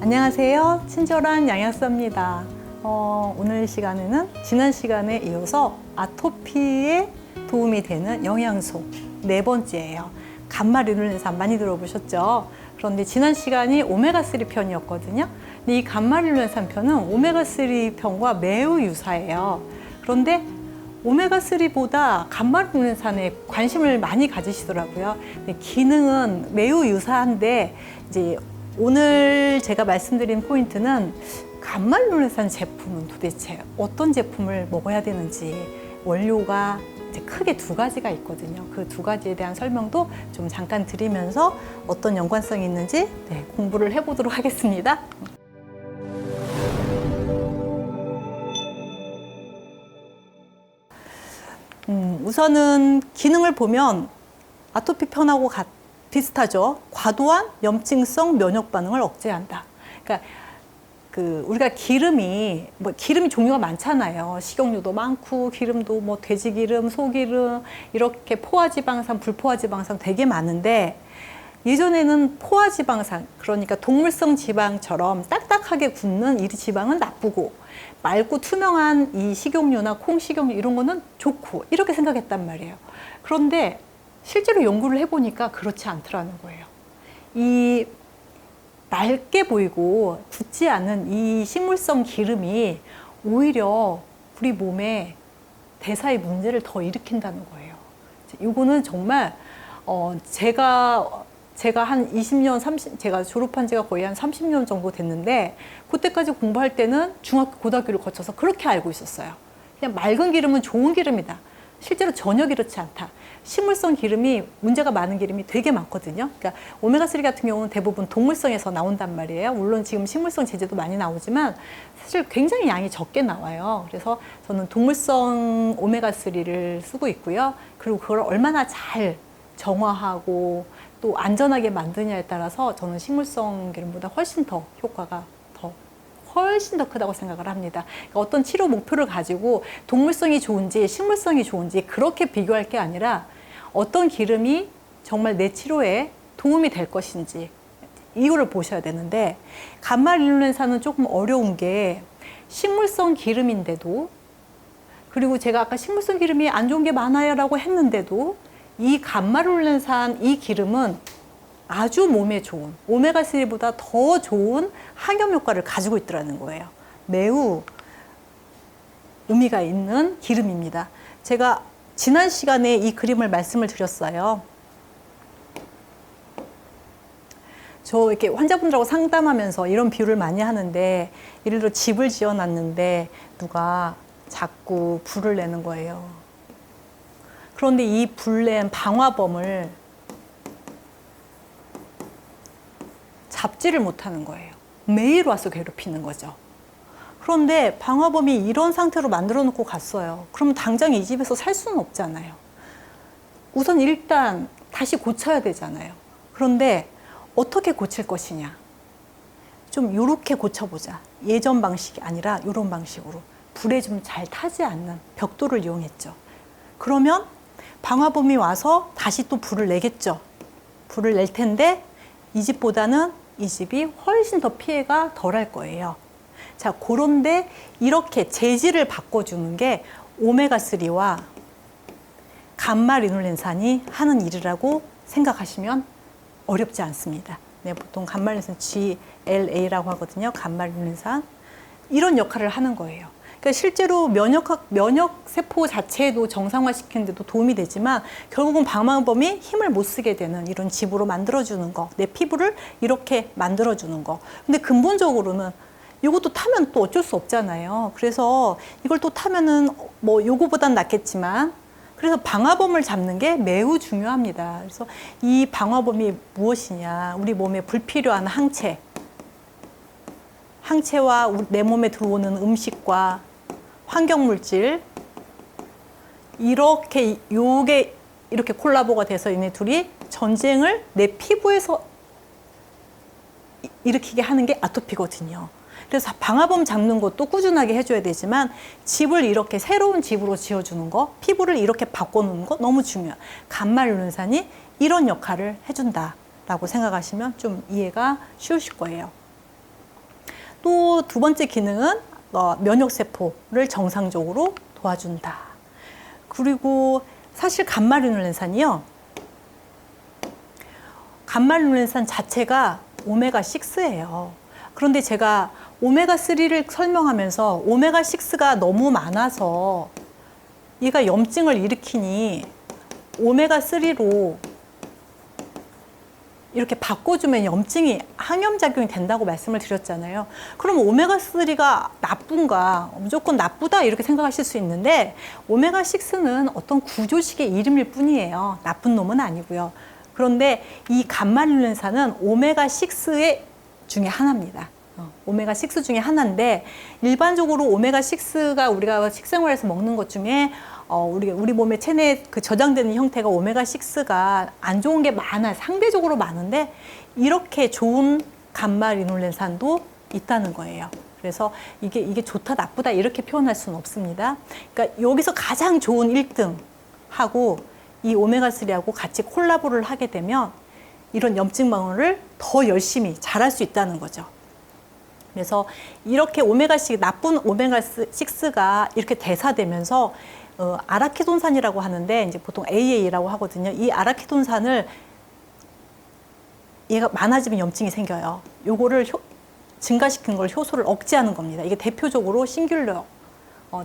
안녕하세요. 친절한 양약사입니다. 오늘 시간에는 지난 시간에 이어서 아토피에 도움이 되는 영양소 네 번째예요. 감마리눌렌산 많이 들어보셨죠? 그런데 지난 시간이 오메가3 편이었거든요. 근데 이 감마리눌렌산 편은 오메가3 편과 매우 유사해요. 그런데 오메가3보다 감마리눌렌산에 관심을 많이 가지시더라고요. 기능은 매우 유사한데 이제 오늘 제가 말씀드린 포인트는 감마리눌렌산 제품은 도대체 어떤 제품을 먹어야 되는지 원료가 이제 크게 두 가지가 있거든요. 그 두 가지에 대한 설명도 좀 잠깐 드리면서 어떤 연관성이 있는지 공부를 해보도록 하겠습니다. 우선은 기능을 보면 아토피 편하고 비슷하죠. 과도한 염증성 면역 반응을 억제한다. 그러니까 우리가 기름이 종류가 많잖아요. 식용유도 많고 기름도 뭐 돼지기름, 소기름 이렇게 포화지방산, 불포화지방산 되게 많은데 예전에는 포화지방산 그러니까 동물성 지방처럼 딱딱하게 굳는 이 지방은 나쁘고 맑고 투명한 이 식용유나 콩식용유 이런 거는 좋고 이렇게 생각했단 말이에요. 그런데 실제로 연구를 해보니까 그렇지 않더라는 거예요. 이 맑게 보이고 굳지 않은 이 식물성 기름이 오히려 우리 몸에 대사의 문제를 더 일으킨다는 거예요. 이거는 정말 제가 한 20년, 30, 제가 졸업한 지가 거의 한 30년 정도 됐는데 그때까지 공부할 때는 중학교, 고등학교를 거쳐서 그렇게 알고 있었어요. 그냥 맑은 기름은 좋은 기름이다. 실제로 전혀 그렇지 않다. 식물성 기름이 문제가 많은 기름이 되게 많거든요. 그러니까 오메가3 같은 경우는 대부분 동물성에서 나온단 말이에요. 물론 지금 식물성 제제도 많이 나오지만 사실 굉장히 양이 적게 나와요. 그래서 저는 동물성 오메가3를 쓰고 있고요. 그리고 그걸 얼마나 잘 정화하고 또 안전하게 만드냐에 따라서 저는 식물성 기름보다 훨씬 더 효과가 훨씬 더 크다고 생각을 합니다. 그러니까 어떤 치료 목표를 가지고 동물성이 좋은지 식물성이 좋은지 그렇게 비교할 게 아니라 어떤 기름이 정말 내 치료에 도움이 될 것인지 이거를 보셔야 되는데 감마리눌렌산은 조금 어려운 게 식물성 기름인데도 그리고 제가 아까 식물성 기름이 안 좋은 게 많아요 라고 했는데도 이 감마리눌렌산 이 기름은 아주 몸에 좋은 오메가3보다 더 좋은 항염 효과를 가지고 있더라는 거예요. 매우 의미가 있는 기름입니다. 제가 지난 시간에 이 그림을 말씀을 드렸어요. 저 이렇게 환자분들하고 상담하면서 이런 비유를 많이 하는데 예를 들어 집을 지어놨는데 누가 자꾸 불을 내는 거예요. 그런데 이 불낸 방화범을 잡지를 못하는 거예요. 매일 와서 괴롭히는 거죠. 그런데 방화범이 이런 상태로 만들어 놓고 갔어요. 그럼 당장 이 집에서 살 수는 없잖아요. 우선 일단 다시 고쳐야 되잖아요. 그런데 어떻게 고칠 것이냐. 좀 이렇게 고쳐보자. 예전 방식이 아니라 이런 방식으로 불에 좀 잘 타지 않는 벽돌을 이용했죠. 그러면 방화범이 와서 다시 또 불을 내겠죠. 불을 낼 텐데 이 집보다는 이 집이 훨씬 더 피해가 덜할 거예요. 자, 그런데 이렇게 재질을 바꿔주는 게 오메가3와 감마리눌렌산이 하는 일이라고 생각하시면 어렵지 않습니다. 네, 보통 감마리눌렌산 GLA라고 하거든요. 감마리눌렌산. 이런 역할을 하는 거예요. 그러니까 실제로 면역세포 자체도 정상화시키는데도 도움이 되지만 결국은 방화범이 힘을 못 쓰게 되는 이런 집으로 만들어주는 거, 내 피부를 이렇게 만들어주는 거. 근데 근본적으로는 이것도 타면 또 어쩔 수 없잖아요. 그래서 이걸 또 타면은 뭐 요거보단 낫겠지만 그래서 방화범을 잡는 게 매우 중요합니다. 그래서 이 방화범이 무엇이냐, 우리 몸에 불필요한 항체와 내 몸에 들어오는 음식과 환경물질 이렇게 콜라보가 돼서 얘네 둘이 전쟁을 내 피부에서 일으키게 하는 게 아토피거든요. 그래서 방화범 잡는 것도 꾸준하게 해줘야 되지만 집을 이렇게 새로운 집으로 지어주는 거, 피부를 이렇게 바꿔놓는 거 너무 중요해요. 감마리눌렌산이 이런 역할을 해준다라고 생각하시면 좀 이해가 쉬우실 거예요. 또 두 번째 기능은 면역세포를 정상적으로 도와준다. 그리고 사실 감마리놀렌산이요. 감마리놀렌산 자체가 오메가6예요. 그런데 제가 오메가3를 설명하면서 오메가6가 너무 많아서 얘가 염증을 일으키니 오메가3로 이렇게 바꿔주면 염증이 항염작용이 된다고 말씀을 드렸잖아요. 그럼 오메가3가 나쁜가? 무조건 나쁘다 이렇게 생각하실 수 있는데 오메가6는 어떤 구조식의 이름일 뿐이에요. 나쁜 놈은 아니고요. 그런데 이 감마릴렌산은 오메가6의 중에 하나입니다. 오메가6 중에 하나인데 일반적으로 오메가6가 우리가 식생활에서 먹는 것 중에 우리 몸의 체내에 그 저장되는 형태가 오메가6가 안 좋은 게 많아요. 상대적으로 많은데 이렇게 좋은 감마리놀렌산도 있다는 거예요. 그래서 이게 좋다 나쁘다 이렇게 표현할 수는 없습니다. 그러니까 여기서 가장 좋은 1등 하고 이 오메가3하고 같이 콜라보를 하게 되면 이런 염증 방어를 더 열심히 잘할 수 있다는 거죠. 그래서 이렇게 오메가6, 나쁜 오메가6가 이렇게 대사되면서 아라키돈산이라고 하는데 이제 보통 AA라고 하거든요. 이 아라키돈산을 얘가 많아지면 염증이 생겨요. 요거를 증가시키는 걸 효소를 억제하는 겁니다. 이게 대표적으로 싱귤러.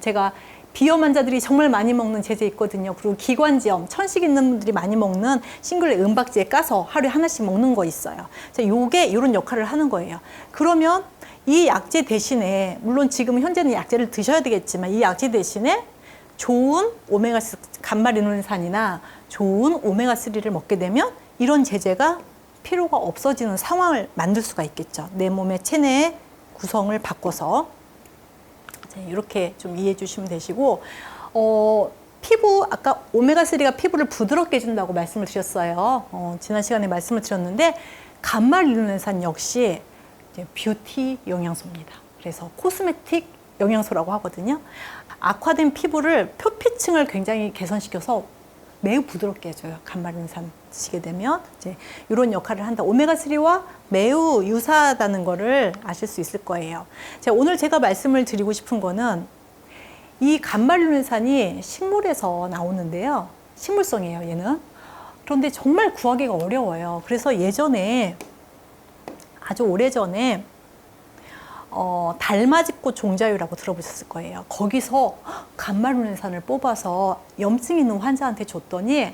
제가 비염 환자들이 정말 많이 먹는 제제 있거든요. 그리고 기관지염, 천식 있는 분들이 많이 먹는 싱귤러 은박지에 까서 하루에 하나씩 먹는 거 있어요. 요게 이런 역할을 하는 거예요. 그러면 이 약제 대신에 물론 지금 현재는 약제를 드셔야 되겠지만 이 약제 대신에 좋은 오메가6 감마리놀렌산이나 좋은 오메가3를 먹게 되면 이런 제제가 필요가 없어지는 상황을 만들 수가 있겠죠. 내 몸의 체내의 구성을 바꿔서 이렇게 좀 이해해 주시면 되시고 피부 아까 오메가3가 피부를 부드럽게 해준다고 말씀을 드렸어요. 지난 시간에 말씀을 드렸는데 감마리놀렌산 역시 이제 뷰티 영양소입니다. 그래서 코스메틱 영양소라고 하거든요. 악화된 피부를 표피층을 굉장히 개선시켜서 매우 부드럽게 해줘요. 감마리놀렌산 드시게 되면 이제 이런 역할을 한다. 오메가3와 매우 유사하다는 거를 아실 수 있을 거예요. 오늘 제가 말씀을 드리고 싶은 거는 이 감마리놀렌산이 식물에서 나오는데요. 식물성이에요, 얘는. 그런데 정말 구하기가 어려워요. 그래서 예전에 아주 오래전에 달맞이꽃 종자유라고 들어보셨을 거예요. 거기서 감마리놀렌산을 뽑아서 염증 있는 환자한테 줬더니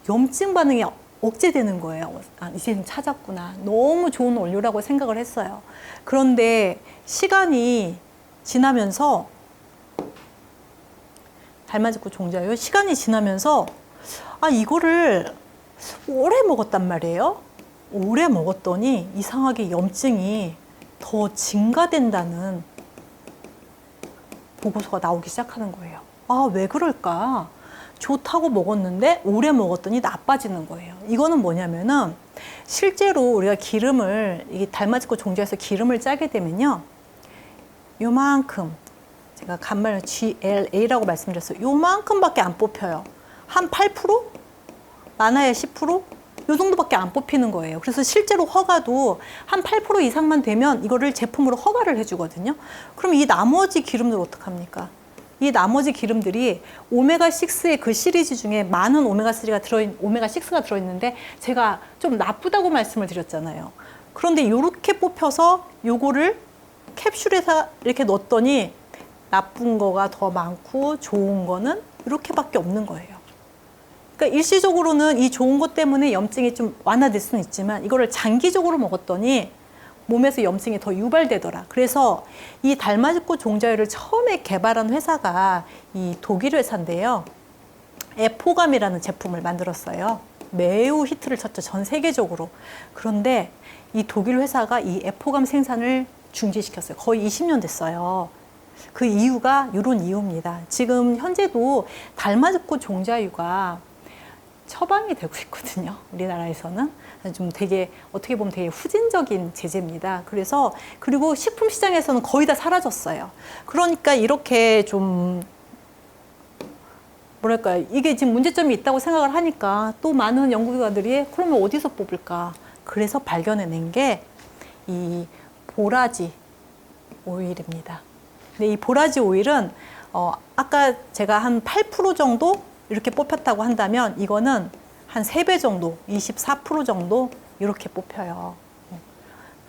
염증 반응이 억제되는 거예요. 이제는 찾았구나. 너무 좋은 원료라고 생각을 했어요. 그런데 시간이 지나면서 달맞이꽃 종자유 시간이 지나면서 이거를 오래 먹었단 말이에요. 오래 먹었더니 이상하게 염증이 더 증가된다는 보고서가 나오기 시작하는 거예요. 왜 그럴까? 좋다고 먹었는데 오래 먹었더니 나빠지는 거예요. 이거는 뭐냐면은 실제로 우리가 기름을 이 달맞이꽃 종자에서 기름을 짜게 되면요. 요만큼 제가 간말 GLA라고 말씀드렸어요. 요만큼밖에 안 뽑혀요. 한 8%? 많아야 10%? 요 정도밖에 안 뽑히는 거예요. 그래서 실제로 허가도 한 8% 이상만 되면 이거를 제품으로 허가를 해주거든요. 그럼 이 나머지 기름들 어떡합니까? 이 나머지 기름들이 오메가6의 그 시리즈 중에 많은 오메가6가 들어있는데 제가 좀 나쁘다고 말씀을 드렸잖아요. 그런데 이렇게 뽑혀서 요거를 캡슐에서 이렇게 넣었더니 나쁜 거가 더 많고 좋은 거는 이렇게밖에 없는 거예요. 그러니까 일시적으로는 이 좋은 것 때문에 염증이 좀 완화될 수는 있지만 이거를 장기적으로 먹었더니 몸에서 염증이 더 유발되더라. 그래서 이 달맞이꽃 종자유를 처음에 개발한 회사가 이 독일 회사인데요. 에포감이라는 제품을 만들었어요. 매우 히트를 쳤죠. 전 세계적으로. 그런데 이 독일 회사가 이 에포감 생산을 중지시켰어요. 거의 20년 됐어요. 그 이유가 이런 이유입니다. 지금 현재도 달맞이꽃 종자유가 처방이 되고 있거든요. 우리나라에서는 좀 되게 어떻게 보면 되게 후진적인 제재입니다. 그래서 그리고 식품 시장에서는 거의 다 사라졌어요. 그러니까 이렇게 좀 뭐랄까 이게 지금 문제점이 있다고 생각을 하니까 또 많은 연구가들이 그러면 어디서 뽑을까? 그래서 발견해낸 게 이 보라지 오일입니다. 근데 이 보라지 오일은 아까 제가 한 8% 정도 이렇게 뽑혔다고 한다면 이거는 한 3배 정도, 24% 정도 이렇게 뽑혀요.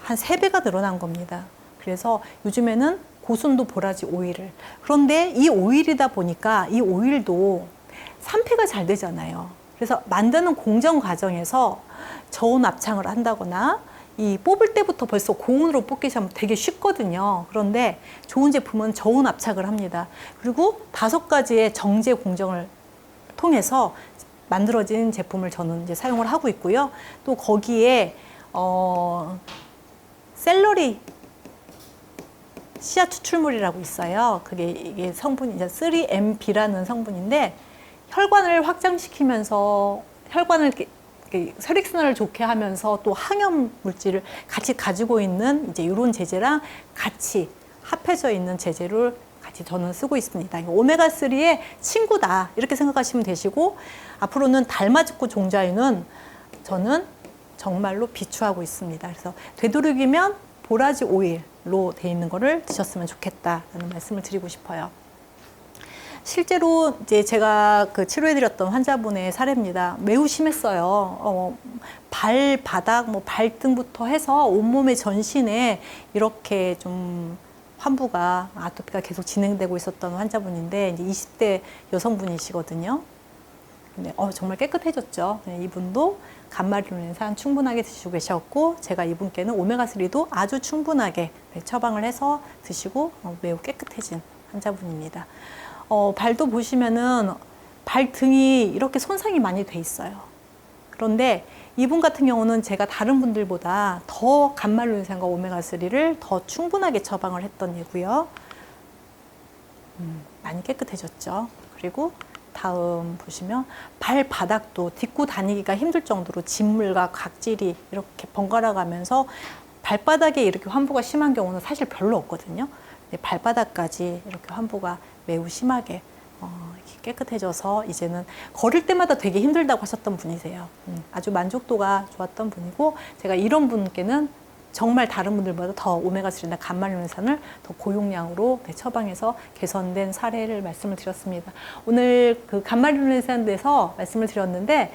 한 3배가 늘어난 겁니다. 그래서 요즘에는 고순도 보라지 오일을. 그런데 이 오일이다 보니까 이 오일도 산패가 잘 되잖아요. 그래서 만드는 공정 과정에서 저온 압착을 한다거나 이 뽑을 때부터 벌써 고온으로 뽑기 시작하면 되게 쉽거든요. 그런데 좋은 제품은 저온 압착을 합니다. 그리고 5가지의 정제 공정을 통해서 만들어진 제품을 저는 이제 사용을 하고 있고요. 또 거기에 샐러리 씨앗 추출물이라고 있어요. 이게 성분이 이제 3MB라는 성분인데 혈관을 확장시키면서 혈관을 혈액순환을 좋게 하면서 또 항염 물질을 같이 가지고 있는 이제 이런 제제랑 같이 합해져 있는 제제를 같이 저는 쓰고 있습니다. 오메가3의 친구다 이렇게 생각하시면 되시고 앞으로는 달맞고 종자유는 저는 정말로 비추하고 있습니다. 그래서 되도록이면 보라지 오일로 되어 있는 거를 드셨으면 좋겠다라는 말씀을 드리고 싶어요. 실제로 이제 제가 그 치료해드렸던 환자분의 사례입니다. 매우 심했어요. 발바닥, 발등부터 해서 온몸의 전신에 이렇게 좀 환부가, 아토피가 계속 진행되고 있었던 환자분인데 이제 20대 여성분이시거든요. 근데 정말 깨끗해졌죠. 네, 이분도 감마리놀렌산 충분하게 드시고 계셨고 제가 이분께는 오메가3도 아주 충분하게 처방을 해서 드시고 매우 깨끗해진 환자분입니다. 발도 보시면은 발등이 이렇게 손상이 많이 돼 있어요. 그런데 이분 같은 경우는 제가 다른 분들보다 더 감마리놀렌산과 오메가3를 더 충분하게 처방을 했던 예고요. 많이 깨끗해졌죠. 그리고 다음 보시면 발바닥도 딛고 다니기가 힘들 정도로 진물과 각질이 이렇게 번갈아 가면서 발바닥에 이렇게 환부가 심한 경우는 사실 별로 없거든요. 근데 발바닥까지 이렇게 환부가 매우 심하게 깨끗해져서 이제는 걸을 때마다 되게 힘들다고 하셨던 분이세요. 아주 만족도가 좋았던 분이고 제가 이런 분께는 정말 다른 분들보다 더 오메가3나 감마리놀렌산을 더 고용량으로 처방해서 개선된 사례를 말씀을 드렸습니다. 오늘 그 감마리놀렌산에 대해서 말씀을 드렸는데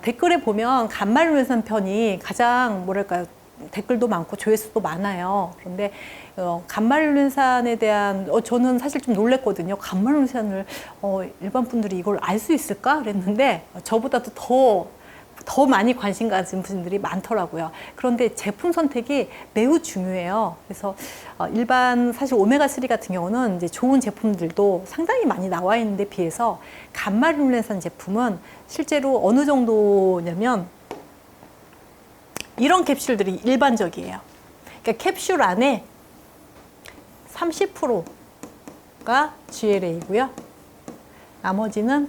댓글에 보면 감마리놀렌산 편이 가장 뭐랄까요, 댓글도 많고 조회수도 많아요. 그런데 감마리놀렌산에 대한 저는 사실 좀 놀랬거든요. 감마리놀렌산을 일반 분들이 이걸 알 수 있을까? 그랬는데 저보다도 더 많이 관심 가진 분들이 많더라고요. 그런데 제품 선택이 매우 중요해요. 그래서 일반 사실 오메가3 같은 경우는 이제 좋은 제품들도 상당히 많이 나와 있는데 비해서 감마리놀렌산 제품은 실제로 어느 정도냐면 이런 캡슐들이 일반적이에요. 그러니까 캡슐 안에 30%가 GLA이고요. 나머지는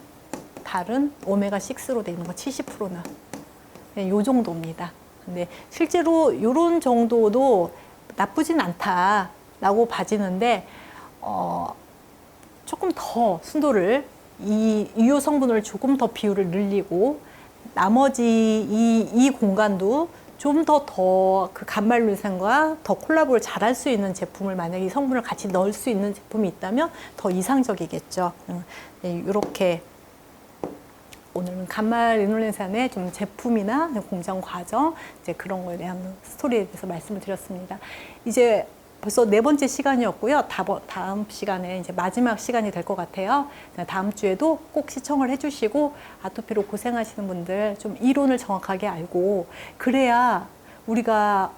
다른 오메가6로 되어 있는 거 70%는 이 정도입니다. 근데 실제로 이런 정도도 나쁘진 않다라고 봐지는데 조금 더 순도를 이 유효 성분을 조금 더 비율을 늘리고 나머지 이 공간도 좀 더 그 감마리놀렌산과 더 콜라보를 잘할 수 있는 제품을 만약에 이 성분을 같이 넣을 수 있는 제품이 있다면 더 이상적이겠죠. 이렇게 오늘은 감마리놀렌산의 좀 제품이나 공정 과정 이제 그런 거에 대한 스토리에 대해서 말씀을 드렸습니다. 이제 벌써 4번째 시간이었고요. 다음 시간에 이제 마지막 시간이 될 것 같아요. 다음 주에도 꼭 시청을 해주시고 아토피로 고생하시는 분들 좀 이론을 정확하게 알고 그래야 우리가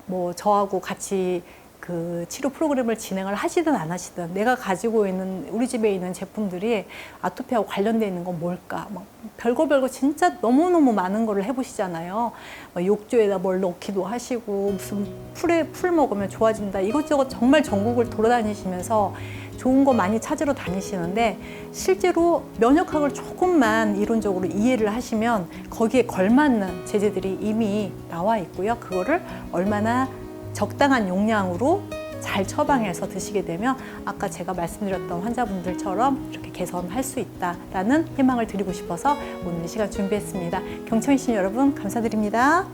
뭐 저하고 같이 그 치료 프로그램을 진행을 하시든 안 하시든 내가 가지고 있는 우리 집에 있는 제품들이 아토피하고 관련되어 있는 건 뭘까 막 별거 진짜 너무너무 많은 거를 해보시잖아요. 욕조에다 뭘 넣기도 하시고 무슨 풀 먹으면 좋아진다 이것저것 정말 전국을 돌아다니시면서 좋은 거 많이 찾으러 다니시는데 실제로 면역학을 조금만 이론적으로 이해를 하시면 거기에 걸맞는 제재들이 이미 나와 있고요. 그거를 얼마나 적당한 용량으로 잘 처방해서 드시게 되면 아까 제가 말씀드렸던 환자분들처럼 이렇게 개선할 수 있다라는 희망을 드리고 싶어서 오늘 이 시간 준비했습니다. 경청해주신 여러분 감사드립니다.